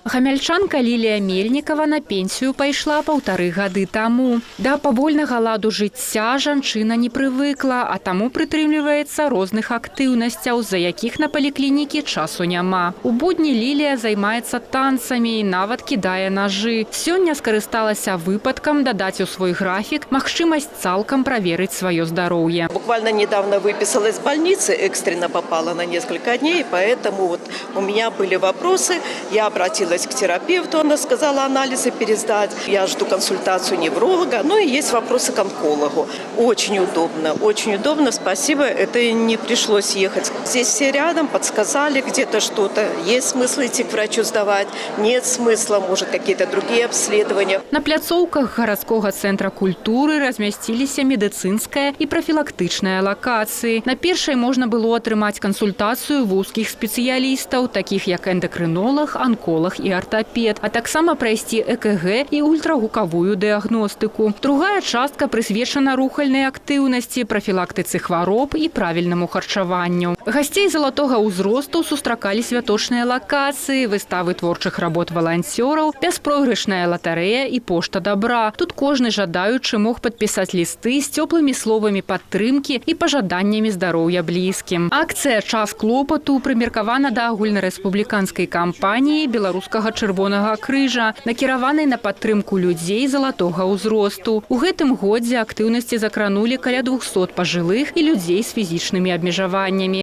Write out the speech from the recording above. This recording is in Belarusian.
Гамяльчанка Лілія Мельнікава на пенсію пайшла 1,5 гады таму. Да павольнага ладу жыцця жанчына не прывыкла, а таму прытрымліваецца розных актыўнасцяў, за якіх на паліклінікі часу няма. У будні Лілія займаецца танцамі і нават кідае нажы. Сёння скарысталася выпадкам дадаць у свой графік магчымасць цалкам праверыць сваё здароўе. Буквально недавно выписалась из больницы, экстренно попала на несколько дней, поэтому вот у меня были вопросы. Я обратилась к терапевту, она сказала анализы пересдать. Я жду консультацию невролога, ну и есть вопросы к онкологу. Очень удобно, спасибо, это не пришлось ехать. Здесь все рядом, подсказали где-то что-то. Есть смысл идти к врачу сдавать, нет смысла, может какие-то другие обследования. На пляцоўках гарадскога цэнтра культуры размясціліся медыцынская і прафілактычная лакацыі. На першай можна было атрымаць кансультацыю вузкіх спецыялістаў, такіх як эндакрынолог, онколог і ортопед, а таксама прайсці ЭКГ і ультрагукавую дыягностыку. Другая частка прысвечана рухальнай актыўнасці, прафілактыцы хвароб і правільнаму харчаванню. Гасцей залатога ўзросту сустракалі святочныя лакацыі, выставы творчых работ валанцёраў, бяспройгрышная латарэя і пошта добра. Тут кожны жадаючы мог падпісаць лісты з цёплымі словамі падтрымкі і пажаданнямі здароўя блізкім. Акцыя «Час клопату» прымеркавана да агульнарэспубліканскай кампаніі Беларускага чырвонага крыжа, накіраванай на падтрымку людзей залатога ўзросту. У гэтым годзе актыўнасці закранулі каля 200 пажылых і людзей з фізічнымі абмежаваннямі.